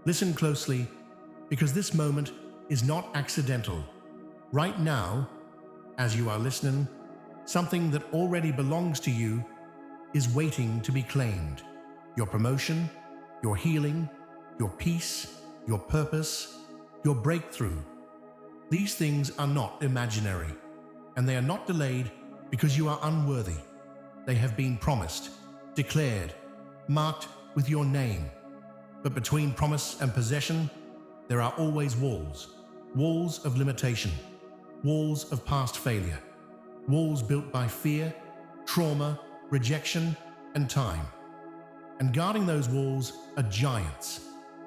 Listen closely, because this moment is not accidental. Right now, as you are listening, something that already belongs to you is waiting to be claimed. Your promotion, your healing, your peace, your purpose, your breakthrough. These things are not imaginary, and they are not delayed because you are unworthy. They have been promised, declared, marked with your name. But between promise and possession, there are always walls. Walls of limitation, walls of past failure, walls built by fear, trauma, rejection, and time. And guarding those walls are giants,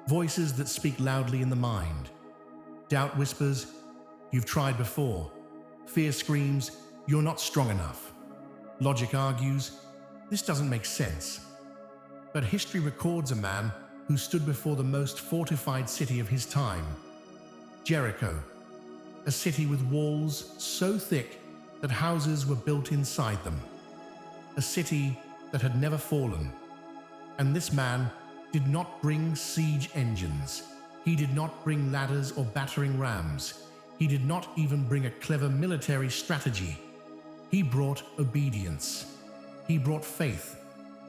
voices that speak loudly in the mind. Doubt whispers, "You've tried before." Fear screams, "You're not strong enough." Logic argues, "This doesn't make sense." But history records a man who stood before the most fortified city of his time, Jericho, a city with walls so thick that houses were built inside them, a city that had never fallen. And this man did not bring siege engines. He did not bring ladders or battering rams. He did not even bring a clever military strategy. He brought obedience. He brought faith.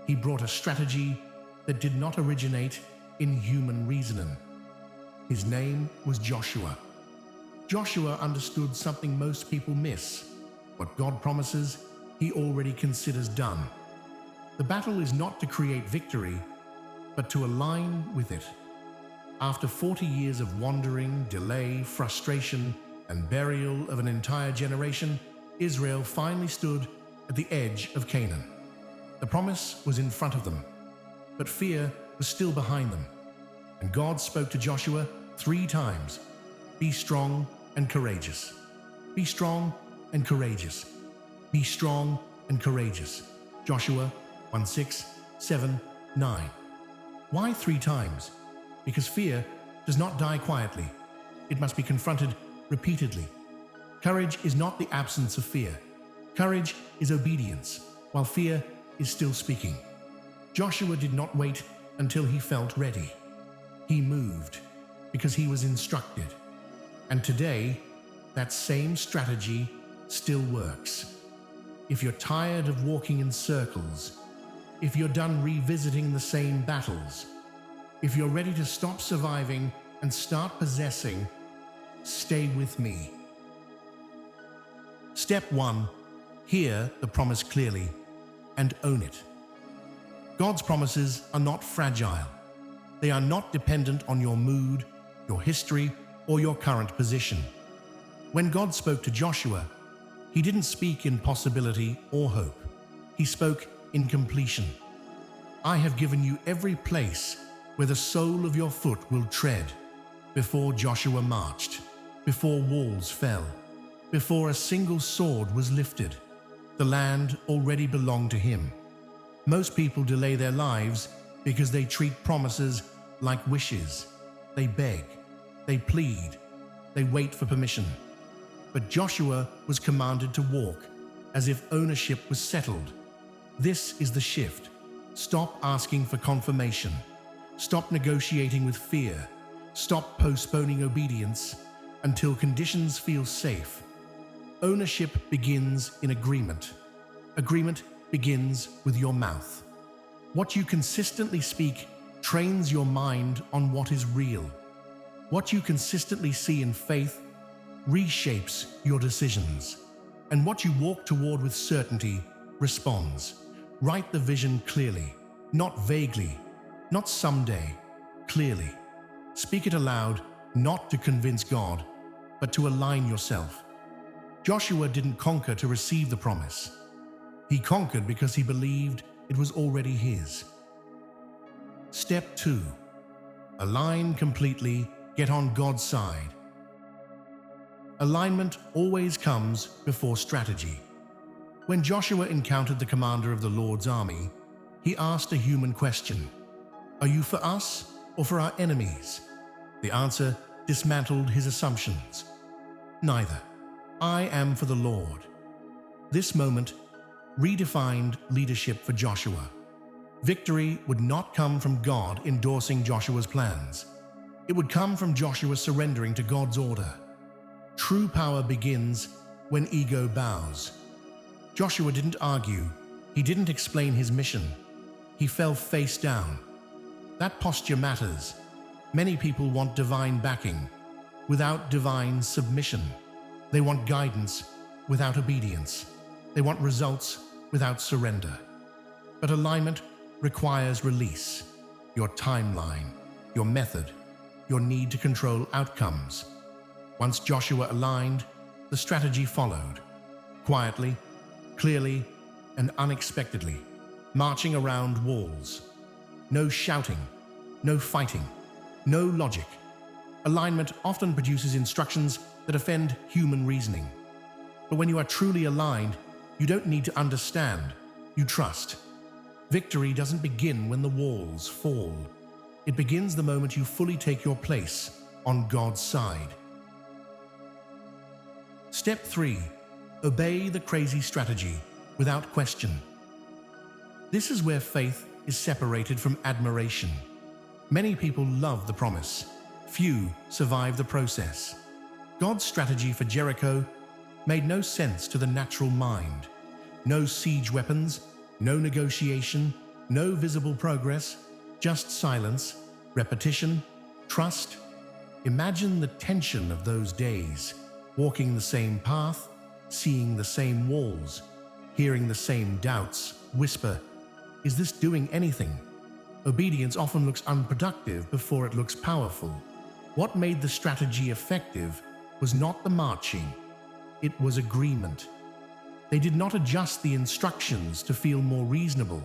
He brought a strategy that did not originate in human reasoning. His name was Joshua. Joshua understood something most people miss. What God promises, he already considers done. The battle is not to create victory, but to align with it. After 40 years of wandering, delay, frustration, and burial of an entire generation, Israel finally stood at the edge of Canaan. The promise was in front of them, but fear was still behind them. And God spoke to Joshua 3 times. Be strong and courageous. Be strong and courageous. Be strong and courageous. Joshua 1:6, 7, 9. Why 3 times? Because fear does not die quietly. It must be confronted repeatedly. Courage is not the absence of fear. Courage is obedience, while fear is still speaking. Joshua did not wait until he felt ready. He moved because he was instructed. And today, that same strategy still works. If you're tired of walking in circles, if you're done revisiting the same battles, if you're ready to stop surviving and start possessing, stay with me. Step 1. Hear the promise clearly and own it. God's promises are not fragile. They are not dependent on your mood, your history, or your current position. When God spoke to Joshua, he didn't speak in possibility or hope. He spoke in completion. I have given you every place where the sole of your foot will tread. Before Joshua marched, before walls fell, before a single sword was lifted, the land already belonged to him. Most people delay their lives because they treat promises like wishes. They beg, they plead, they wait for permission. But Joshua was commanded to walk as if ownership was settled. This is the shift. Stop asking for confirmation. Stop negotiating with fear. Stop postponing obedience until conditions feel safe. Ownership begins in agreement. Agreement begins with your mouth. What you consistently speak trains your mind on what is real. What you consistently see in faith reshapes your decisions. And what you walk toward with certainty responds. Write the vision clearly, not vaguely, not someday, clearly. Speak it aloud, not to convince God, but to align yourself. Joshua didn't conquer to receive the promise. He conquered because he believed it was already his. Step 2. Align completely, get on God's side. Alignment always comes before strategy. When Joshua encountered the commander of the Lord's army, he asked a human question. Are you for us or for our enemies? The answer dismantled his assumptions. Neither. I am for the Lord. This moment redefined leadership for Joshua. Victory would not come from God endorsing Joshua's plans. It would come from Joshua surrendering to God's order. True power begins when ego bows. Joshua didn't argue. He didn't explain his mission. He fell face down. That posture matters. Many people want divine backing without divine submission. They want guidance without obedience. They want results without surrender. But alignment requires release. Your timeline, your method, your need to control outcomes. Once Joshua aligned, the strategy followed. Quietly, clearly, and unexpectedly, marching around walls. No shouting, no fighting, no logic. Alignment often produces instructions that offend human reasoning. But when you are truly aligned, you don't need to understand, you trust. Victory doesn't begin when the walls fall. It begins the moment you fully take your place on God's side. Step 3. Obey the crazy strategy without question. This is where faith is separated from admiration. Many people love the promise. Few survive the process. God's strategy for Jericho made no sense to the natural mind. No siege weapons, no negotiation, no visible progress, just silence, repetition, trust. Imagine the tension of those days, walking the same path, seeing the same walls, hearing the same doubts whisper, "Is this doing anything?" Obedience often looks unproductive before it looks powerful. What made the strategy effective was not the marching, it was agreement. They did not adjust the instructions to feel more reasonable.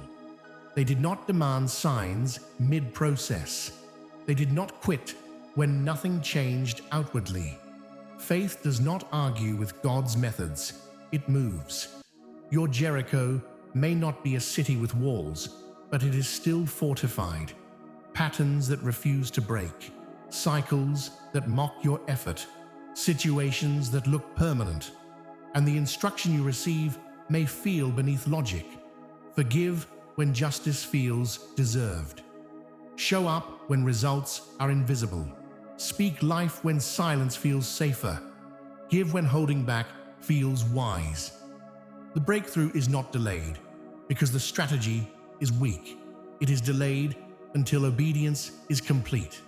They did not demand signs mid-process. They did not quit when nothing changed outwardly. Faith does not argue with God's methods, it moves. Your Jericho may not be a city with walls, but it is still fortified. Patterns that refuse to break, cycles that mock your effort, situations that look permanent. And the instruction you receive may feel beneath logic. Forgive when justice feels deserved. Show up when results are invisible. Speak life when silence feels safer. Give when holding back feels wise. The breakthrough is not delayed because the strategy is weak. It is delayed until obedience is complete.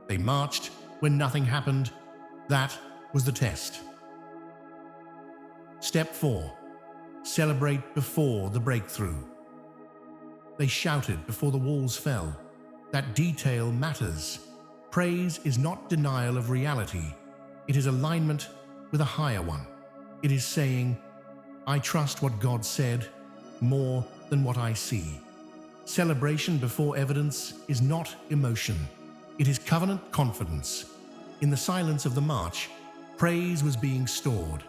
They marched when nothing happened. That was the test. Step 4. Celebrate before the breakthrough. They shouted before the walls fell. That detail matters. Praise is not denial of reality. It is alignment with a higher one. It is saying, "I trust what God said more than what I see." Celebration before evidence is not emotion. It is covenant confidence. In the silence of the march, praise was being stored.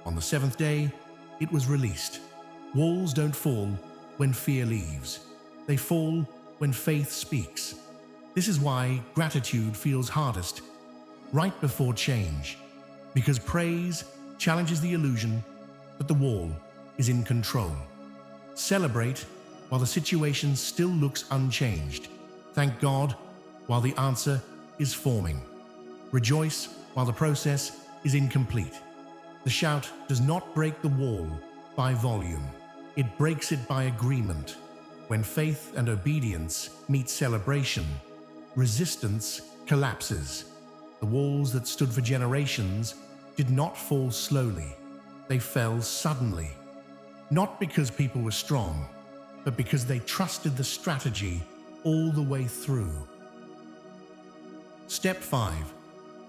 On the seventh day, it was released. Walls don't fall when fear leaves. They fall when faith speaks. This is why gratitude feels hardest right before change, because praise challenges the illusion that the wall is in control. Celebrate while the situation still looks unchanged. Thank God while the answer is forming. Rejoice while the process is incomplete. The shout does not break the wall by volume. It breaks it by agreement. When faith and obedience meet celebration, resistance collapses. The walls that stood for generations did not fall slowly. They fell suddenly. Not because people were strong, but because they trusted the strategy all the way through. Step 5.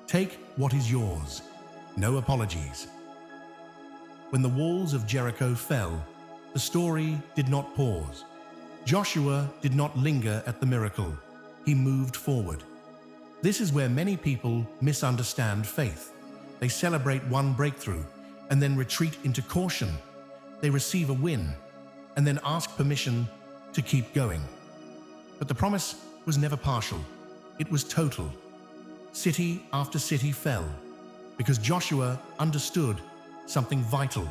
Take what is yours. No apologies. When the walls of Jericho fell, the story did not pause. Joshua did not linger at the miracle. He moved forward. This is where many people misunderstand faith. They celebrate one breakthrough and then retreat into caution. They receive a win and then ask permission to keep going. But the promise was never partial. It was total. City after city fell because Joshua understood something vital.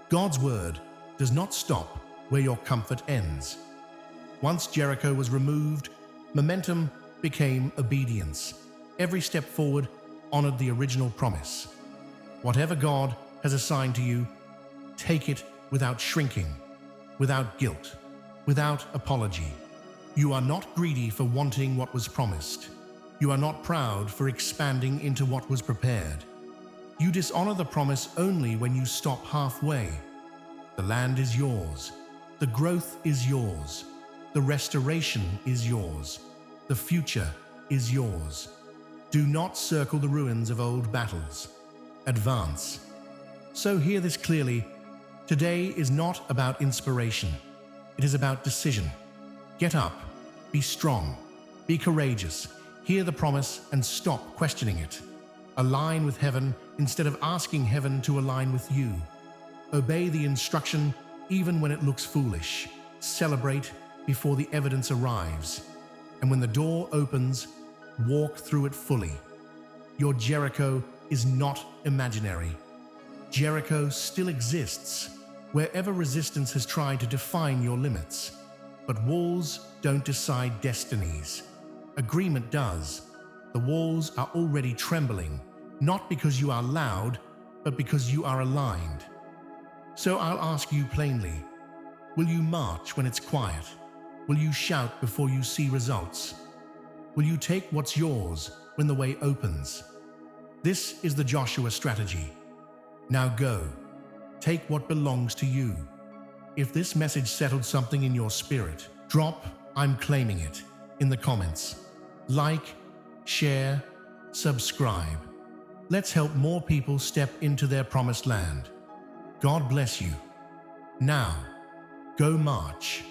God's word does not stop where your comfort ends. Once Jericho was removed, momentum became obedience. Every step forward honored the original promise. Whatever God has assigned to you, take it without shrinking, without guilt, without apology. You are not greedy for wanting what was promised. You are not proud for expanding into what was prepared. You dishonor the promise only when you stop halfway. The land is yours. The growth is yours. The restoration is yours. The future is yours. Do not circle the ruins of old battles. Advance. So hear this clearly. Today is not about inspiration. It is about decision. Get up. Be strong. Be courageous. Hear the promise and stop questioning it. Align with heaven instead of asking heaven to align with you. Obey the instruction even when it looks foolish. Celebrate before the evidence arrives. And when the door opens, walk through it fully. Your Jericho is not imaginary. Jericho still exists wherever resistance has tried to define your limits. But walls don't decide destinies. Agreement does. The walls are already trembling, not because you are loud, but because you are aligned. So I'll ask you plainly, will you march when it's quiet? Will you shout before you see results? Will you take what's yours when the way opens? This is the Joshua strategy. Now go. Take what belongs to you. If this message settled something in your spirit, drop "I'm claiming it" in the comments. Like, share, subscribe. Let's help more people step into their promised land. God bless you. Now, go march.